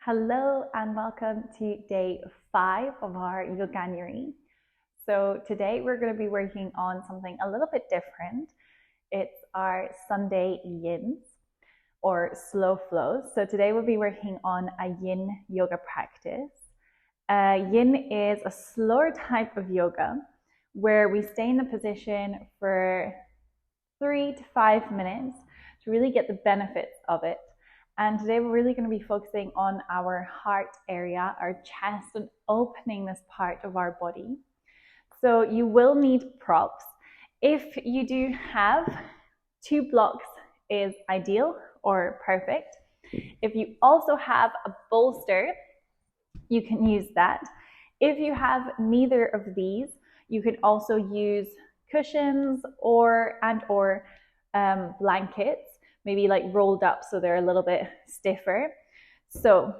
Hello and welcome to day 5 of our YOGANUARY. So today we're going to be working on something a little bit different. It's our Sunday yins or slow flows. So today we'll be working on a yin yoga practice. Yin is a slower type of yoga where we stay in the position for 3 to 5 minutes to really get the benefits of it. And today we're really going to be focusing on our heart area, our chest, and opening this part of our body. So you will need props. If you do have 2 blocks is ideal or perfect. If you also have a bolster, you can use that. If you have neither of these, you can also use cushions or blankets, maybe like rolled up so they're a little bit stiffer. So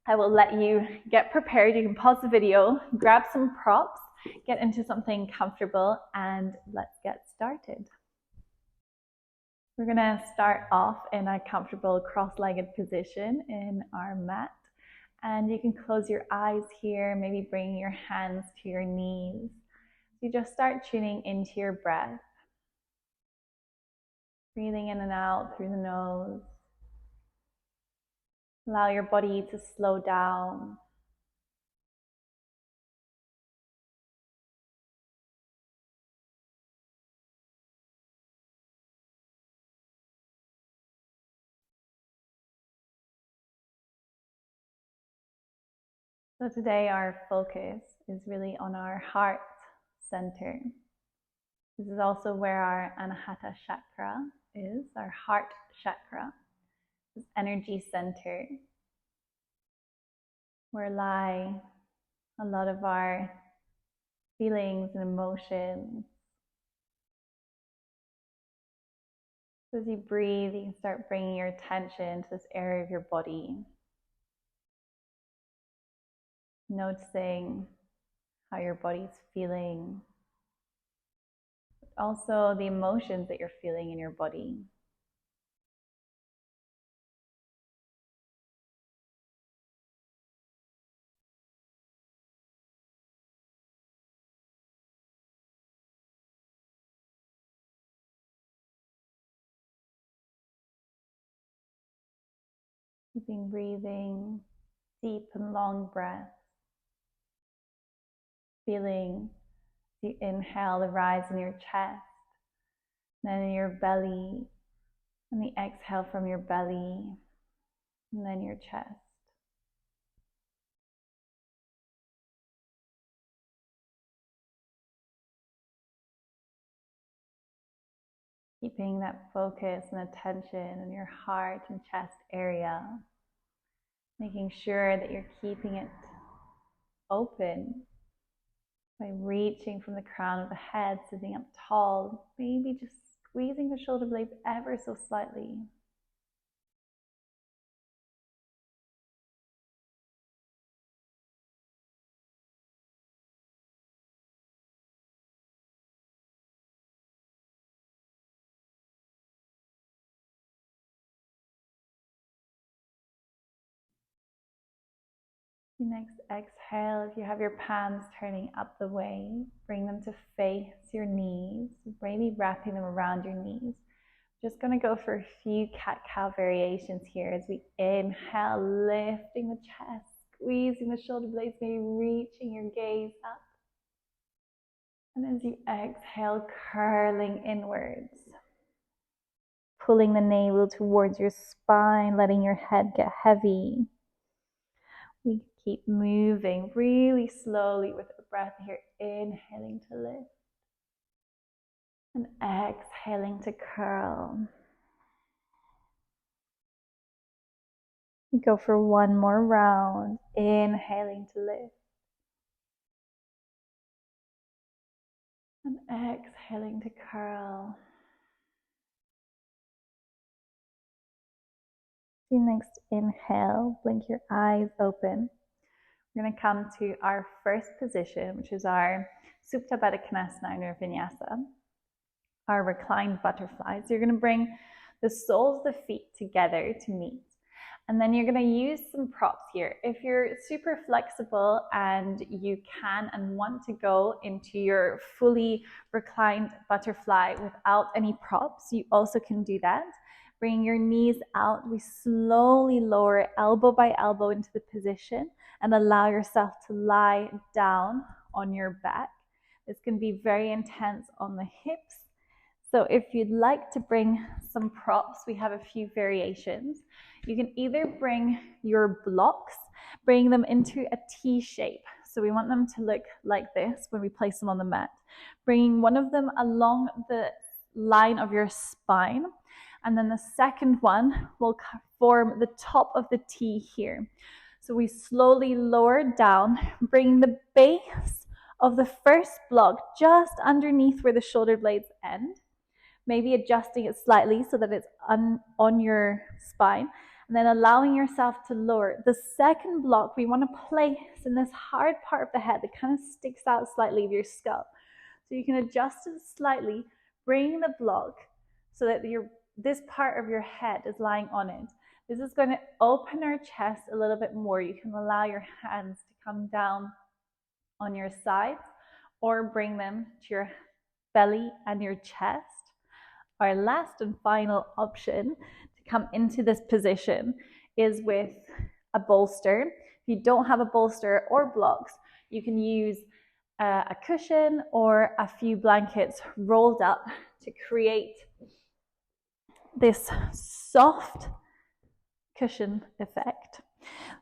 I will let you get prepared. You can pause the video, grab some props, get into something comfortable, and let's get started. We're gonna start off in a comfortable cross-legged position in our mat. And you can close your eyes here, maybe bring your hands to your knees. You just start tuning into your breath. Breathing in and out through the nose. Allow your body to slow down. So today our focus is really on our heart center. This is also where our Anahata chakra is, our heart chakra, this energy center, where lie a lot of our feelings and emotions. So as you breathe, you can start bringing your attention to this area of your body, noticing how your body's feeling, but also the emotions that you're feeling in your body. Keeping breathing, deep and long breaths. Feeling you inhale the rise in your chest, then in your belly, and the exhale from your belly, and then your chest. Keeping that focus and attention in your heart and chest area, making sure that you're keeping it open by reaching from the crown of the head, sitting up tall, maybe just squeezing the shoulder blades ever so slightly. The next exhale, if you have your palms turning up the way, bring them to face your knees, maybe wrapping them around your knees. Just going to go for a few cat-cow variations here as we inhale, lifting the chest, squeezing the shoulder blades, maybe reaching your gaze up. And as you exhale, curling inwards, pulling the navel towards your spine, letting your head get heavy. We keep moving really slowly with the breath here, inhaling to lift and exhaling to curl. We go for one more round, inhaling to lift and exhaling to curl. The next inhale, blink your eyes open. We're going to come to our first position, which is our Supta Baddha Konasana or Vinyasa, our reclined butterfly. So you're going to bring the soles of the feet together to meet. And then you're going to use some props here. If you're super flexible and you can and want to go into your fully reclined butterfly without any props, you also can do that. Bring your knees out. We slowly lower elbow by elbow into the position and allow yourself to lie down on your back. This can be very intense on the hips. So if you'd like to bring some props, we have a few variations. You can either bring your blocks, bring them into a T shape. So we want them to look like this when we place them on the mat. Bringing one of them along the line of your spine, and then the second one will form the top of the T here. So we slowly lower down, bring the base of the first block just underneath where the shoulder blades end, maybe adjusting it slightly so that it's on your spine, and then allowing yourself to lower. The second block we want to place in this hard part of the head that kind of sticks out slightly of your skull. So you can adjust it slightly, bring the block so that this part of your head is lying on it. This is going to open our chest a little bit more. You can allow your hands to come down on your sides or bring them to your belly and your chest. Our last and final option to come into this position is with a bolster. If you don't have a bolster or blocks, you can use a cushion or a few blankets rolled up to create this soft cushion effect.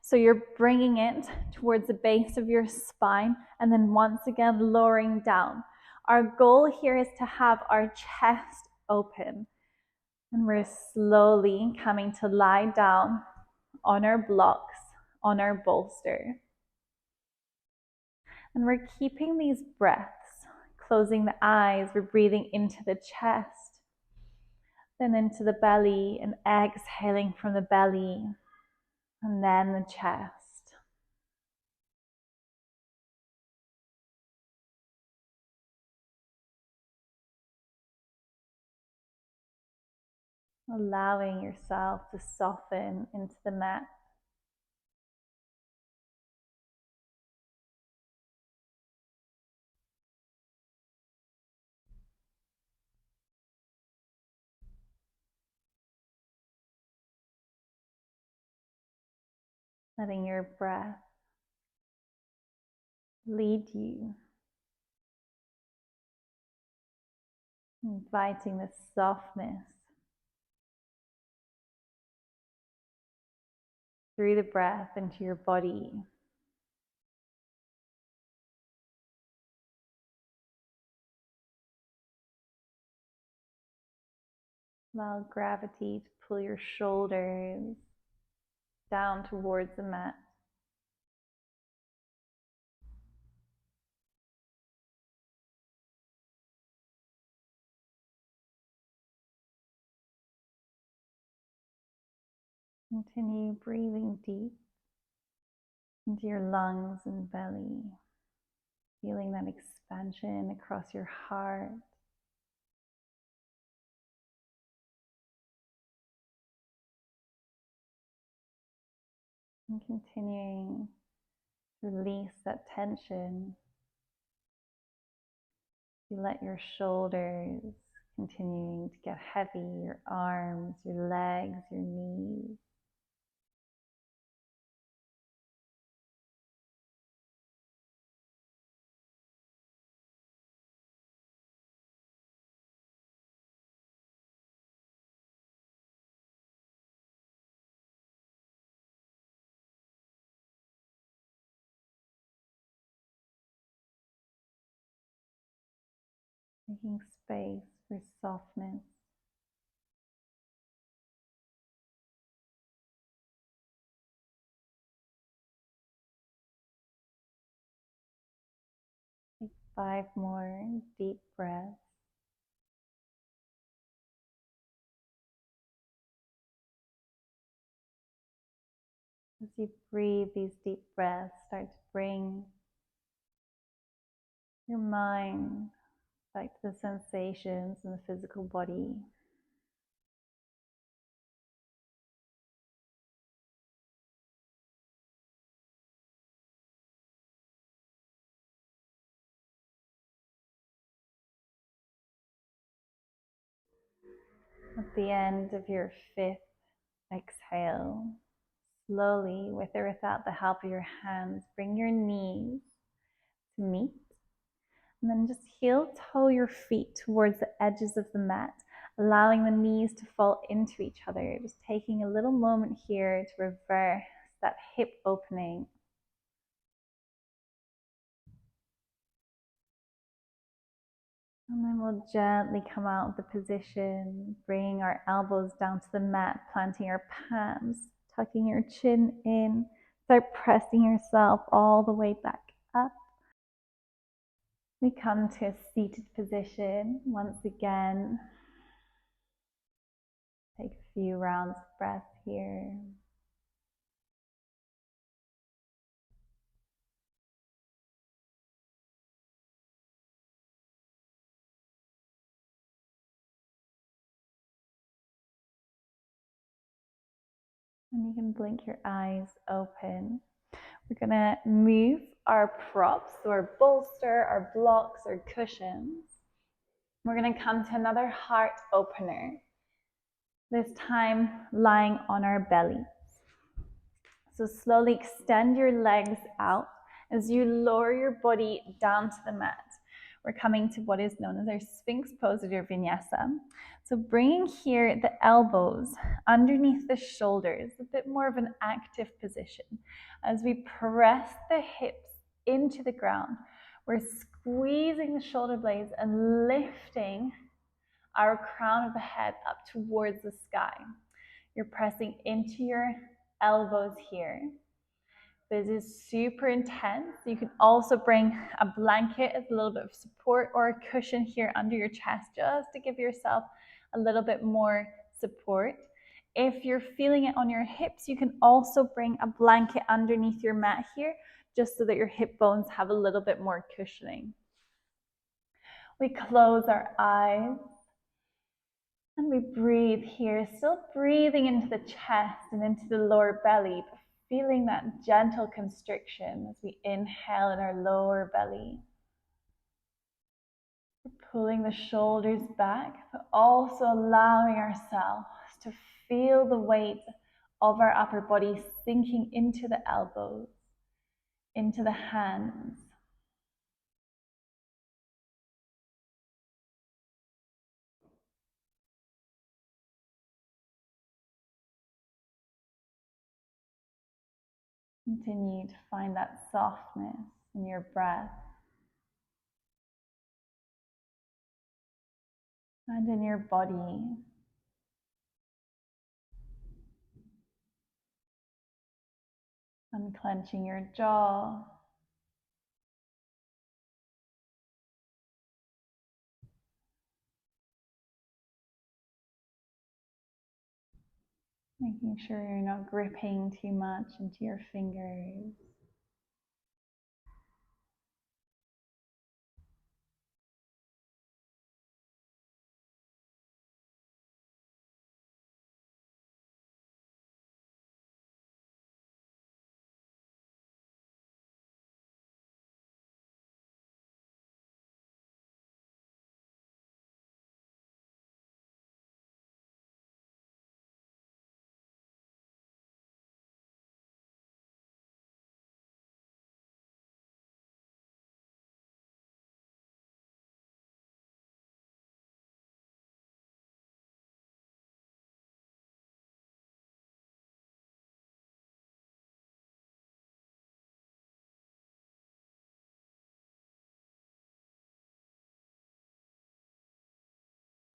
So you're bringing it towards the base of your spine and then once again lowering down. Our goal here is to have our chest open, and we're slowly coming to lie down on our blocks, on our bolster. And we're keeping these breaths, closing the eyes, we're breathing into the chest, then into the belly, and exhaling from the belly, and then the chest. Allowing yourself to soften into the mat. Letting your breath lead you. Inviting the softness through the breath into your body. Allow gravity to pull your shoulders down towards the mat. Continue breathing deep into your lungs and belly, feeling that expansion across your heart. And continuing to release that tension. You let your shoulders continuing to get heavy, your arms, your legs, your knees. Making space for softness. Take 5 more deep breaths. As you breathe these deep breaths, start to bring your mind back to the sensations in the physical body. At the end of your fifth exhale, slowly, with or without the help of your hands, bring your knees to meet. And then just heel toe your feet towards the edges of the mat, allowing the knees to fall into each other. Just taking a little moment here to reverse that hip opening. And then we'll gently come out of the position, bringing our elbows down to the mat, planting our palms, tucking your chin in. Start pressing yourself all the way back up. We come to a seated position once again. Take a few rounds of breath here. And you can blink your eyes open. We're gonna move our props, so our bolster, our blocks, our cushions. We're gonna come to another heart opener, this time lying on our bellies. So slowly extend your legs out as you lower your body down to the mat. We're coming to what is known as our Sphinx pose or your vinyasa. So bringing here the elbows underneath the shoulders, a bit more of an active position. As we press the hips into the ground, we're squeezing the shoulder blades and lifting our crown of the head up towards the sky. You're pressing into your elbows here. This is super intense. You can also bring a blanket as a little bit of support or a cushion here under your chest just to give yourself a little bit more support. If you're feeling it on your hips, you can also bring a blanket underneath your mat here just so that your hip bones have a little bit more cushioning. We close our eyes and we breathe here, still breathing into the chest and into the lower belly, but feeling that gentle constriction as we inhale in our lower belly. We're pulling the shoulders back, but also allowing ourselves to feel the weight of our upper body sinking into the elbows, into the hands. Continue to find that softness in your breath and in your body. Unclenching your jaw. Making sure you're not gripping too much into your fingers.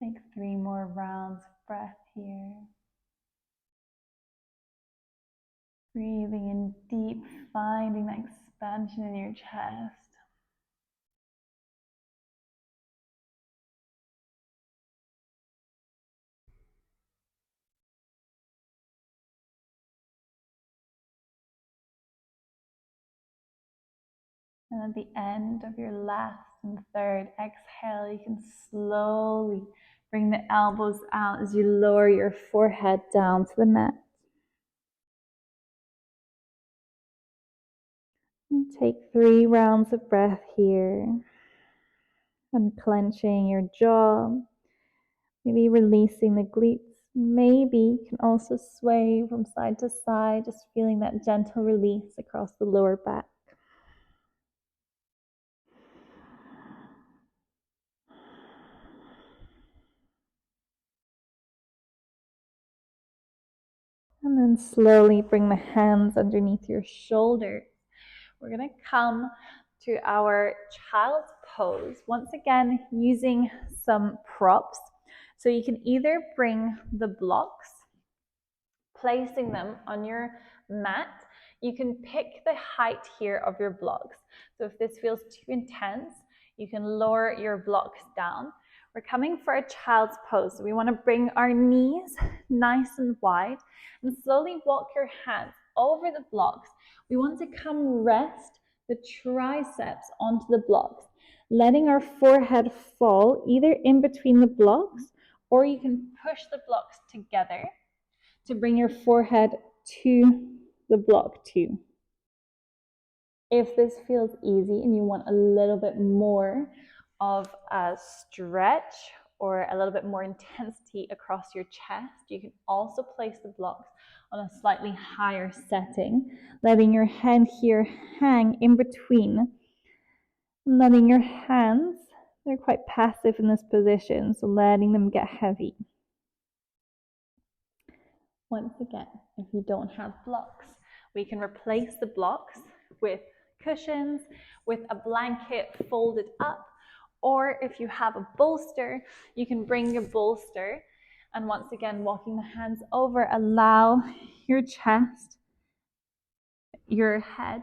Take 3 more rounds of breath here. Breathing in deep, finding that expansion in your chest. And at the end of your last and third exhale, you can slowly bring the elbows out as you lower your forehead down to the mat. And take 3 rounds of breath here. Unclenching your jaw. Maybe releasing the glutes. Maybe you can also sway from side to side, just feeling that gentle release across the lower back. And then slowly bring the hands underneath your shoulders. We're going to come to our child's pose. Once again, using some props. So you can either bring the blocks, placing them on your mat. You can pick the height here of your blocks. So if this feels too intense, you can lower your blocks down. We're coming for a child's pose. So we want to bring our knees nice and wide and slowly walk your hands over the blocks. We want to come rest the triceps onto the blocks, letting our forehead fall either in between the blocks, or you can push the blocks together to bring your forehead to the block too. If this feels easy and you want a little bit more of a stretch or a little bit more intensity across your chest, you can also place the blocks on a slightly higher setting, letting your head here hang in between, letting your hands, they're quite passive in this position, so letting them get heavy. Once again, if you don't have blocks, we can replace the blocks with cushions, with a blanket folded up, or if you have a bolster, you can bring your bolster. And once again, walking the hands over, allow your chest, your head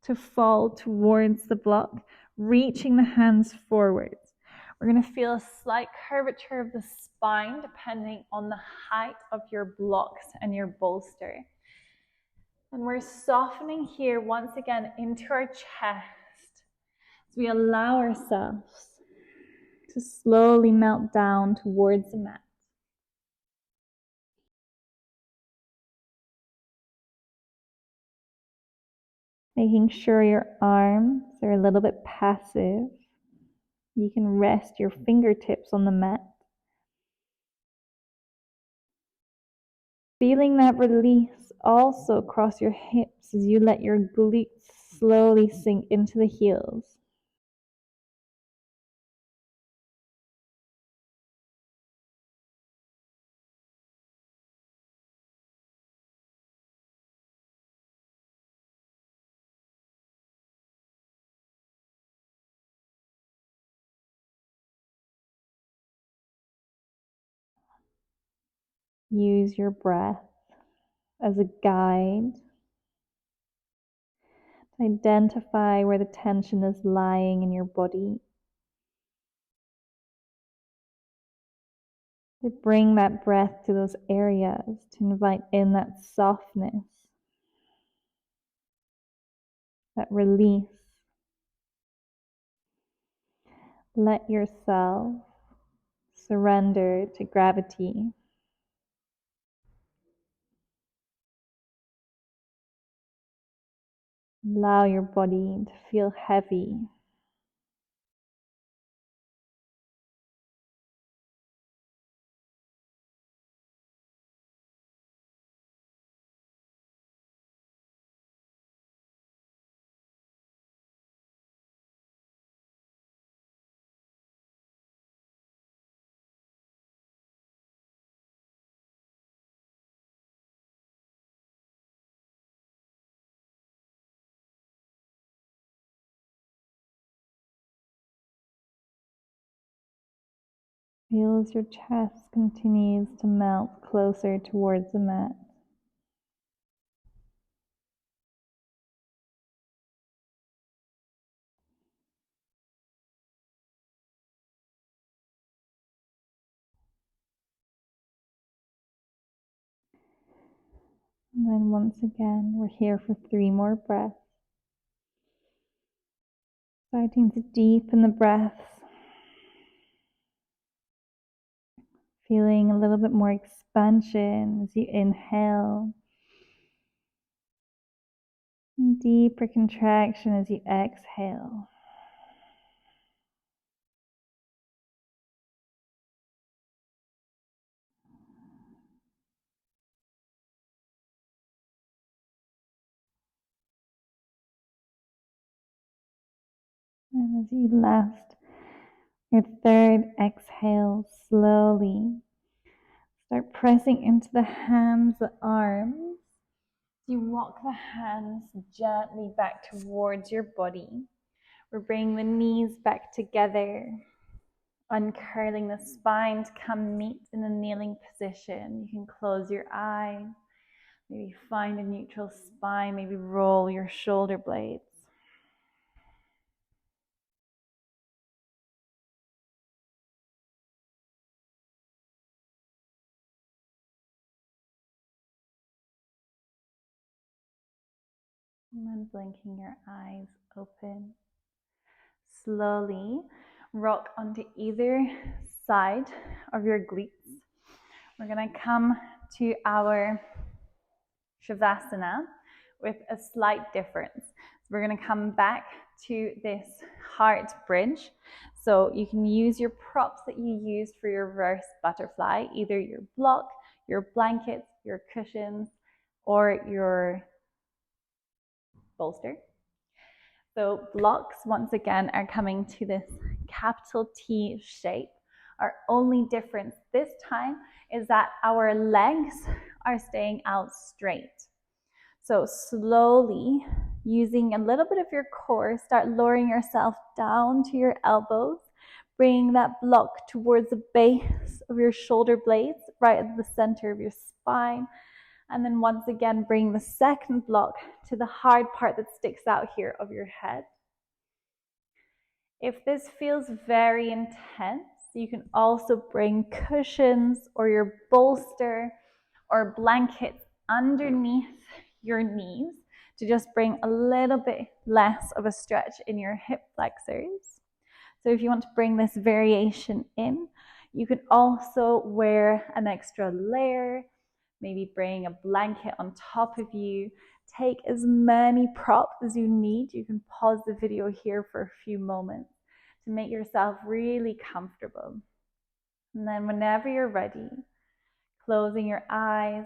to fall towards the block, reaching the hands forwards. We're going to feel a slight curvature of the spine depending on the height of your blocks and your bolster. And we're softening here once again into our chest as we allow ourselves to slowly melt down towards the mat. Making sure your arms are a little bit passive. You can rest your fingertips on the mat. Feeling that release also across your hips as you let your glutes slowly sink into the heels. Use your breath as a guide to identify where the tension is lying in your body. To bring that breath to those areas, to invite in that softness, that release. Let yourself surrender to gravity. Allow your body to feel heavy. Feel as your chest continues to melt closer towards the mat. And then once again, we're here for 3 more breaths. Starting to deepen the breaths. Feeling a little bit more expansion as you inhale. And deeper contraction as you exhale. And as you last, your third exhale, slowly start pressing into the hands, the arms. You walk the hands gently back towards your body. We're bringing the knees back together, uncurling the spine to come meet in a kneeling position. You can close your eyes, maybe find a neutral spine, maybe roll your shoulder blades. And then blinking your eyes open. Slowly rock onto either side of your glutes. We're going to come to our Shavasana with a slight difference. So we're going to come back to this heart bridge. So you can use your props that you used for your reverse butterfly, either your block, your blankets, your cushions, or your bolster. So blocks, once again, are coming to this capital T shape. Our only difference this time is that our legs are staying out straight. So slowly, using a little bit of your core, start lowering yourself down to your elbows, bringing that block towards the base of your shoulder blades, right at the center of your spine. And then once again, bring the second block to the hard part that sticks out here of your head. If this feels very intense, you can also bring cushions or your bolster or blankets underneath your knees to just bring a little bit less of a stretch in your hip flexors. So if you want to bring this variation in, you can also wear an extra layer, maybe bring a blanket on top of you. Take as many props as you need. You can pause the video here for a few moments to make yourself really comfortable. And then whenever you're ready, closing your eyes,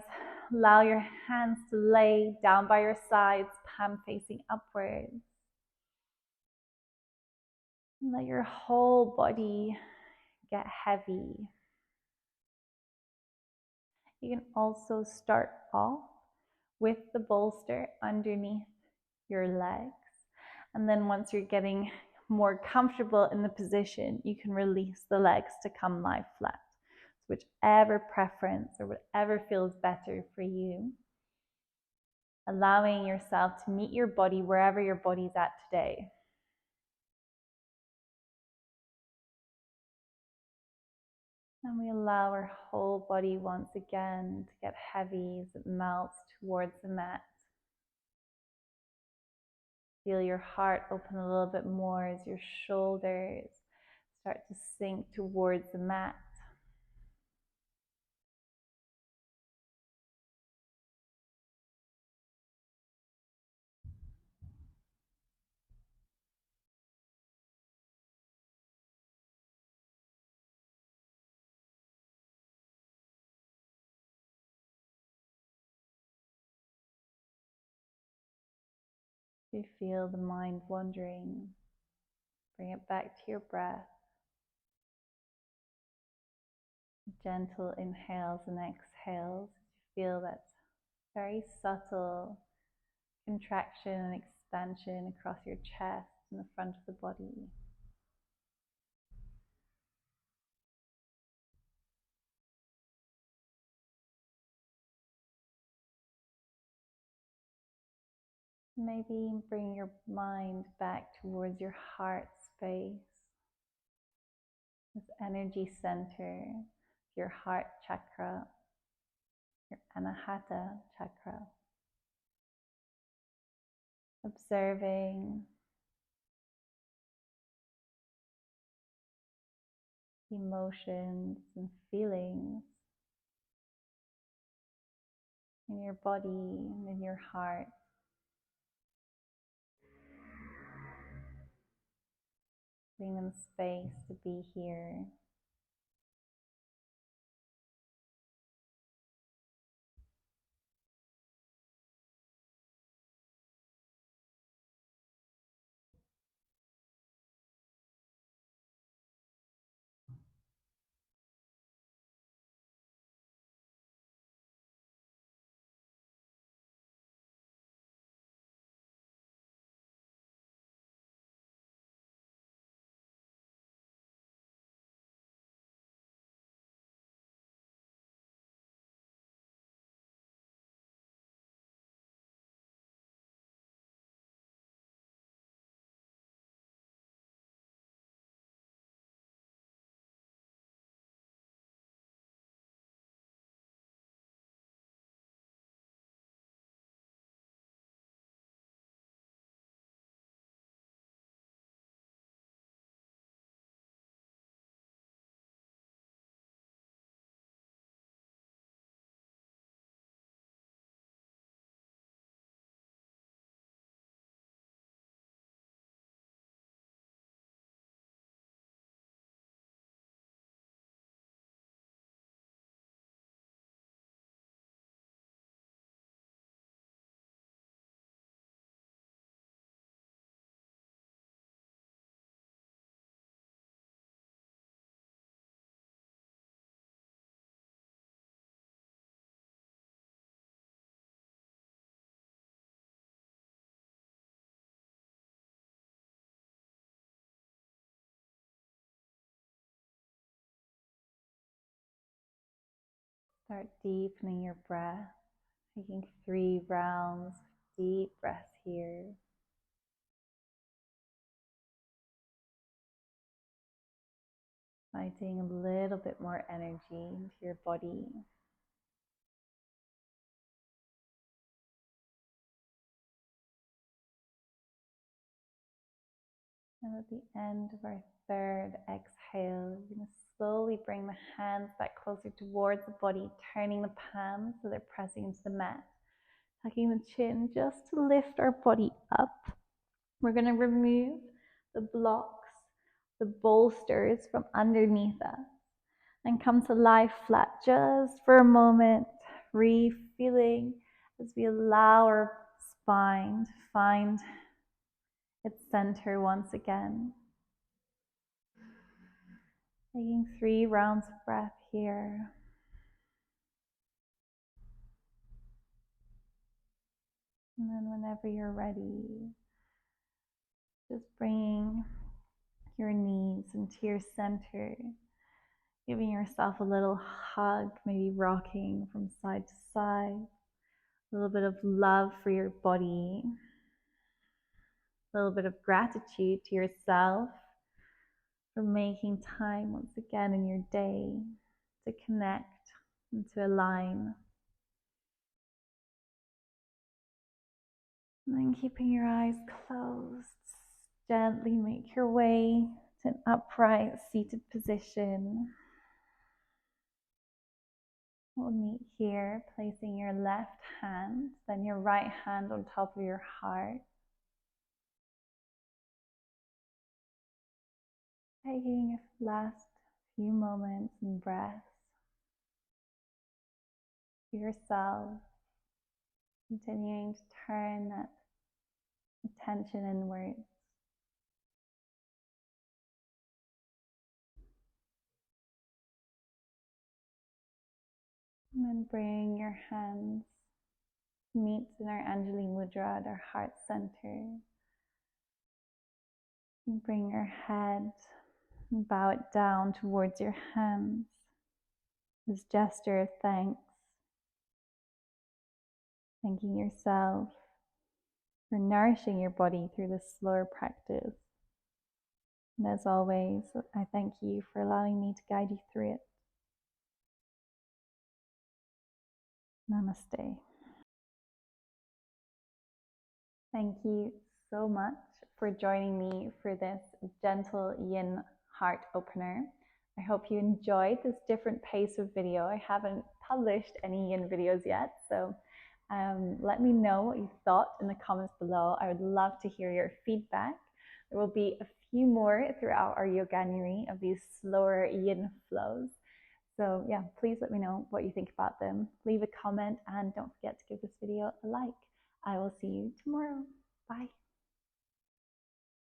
allow your hands to lay down by your sides, palm facing upwards. Let your whole body get heavy. You can also start off with the bolster underneath your legs. And then once you're getting more comfortable in the position, you can release the legs to come lie flat. So whichever preference or whatever feels better for you. Allowing yourself to meet your body wherever your body's at today. And we allow our whole body once again to get heavy as it melts towards the mat. Feel your heart open a little bit more as your shoulders start to sink towards the mat. If you feel the mind wandering, bring it back to your breath. Gentle inhales and exhales. Feel that very subtle contraction and expansion across your chest and the front of the body. Maybe bring your mind back towards your heart space, this energy center, your heart chakra, your anahata chakra. Observing emotions and feelings in your body and in your heart. Giving them space to be here. Start deepening your breath, taking 3 rounds of deep breath here. Inviting a little bit more energy into your body. And at the end of our 3rd exhale, you're going to slowly bring the hands back closer towards the body, turning the palms so they're pressing into the mat. Tucking the chin just to lift our body up. We're going to remove the blocks, the bolsters from underneath us and come to lie flat just for a moment, feeling as we allow our spine to find its center once again. Taking 3 rounds of breath here. And then whenever you're ready, just bringing your knees into your center, giving yourself a little hug, maybe rocking from side to side, a little bit of love for your body, a little bit of gratitude to yourself for making time once again in your day to connect and to align. And then keeping your eyes closed, gently make your way to an upright seated position. We'll meet here, placing your left hand, then your right hand on top of your heart. Taking a last few moments and breaths to yourself, continuing to turn that attention inwards. And then bring your hands to meet in our Anjali Mudra at our heart center. And bring your head and bow it down towards your hands. This gesture of thanks. Thanking yourself for nourishing your body through this slower practice. And as always, I thank you for allowing me to guide you through it. Namaste. Thank you so much for joining me for this gentle yin heart opener. I hope you enjoyed this different pace of video. I haven't published any yin videos yet, so let me know what you thought in the comments below. I would love to hear your feedback. There will be a few more throughout our Yoganuary of these slower yin flows. So yeah, please let me know what you think about them. Leave a comment and don't forget to give this video a like. I will see you tomorrow. Bye.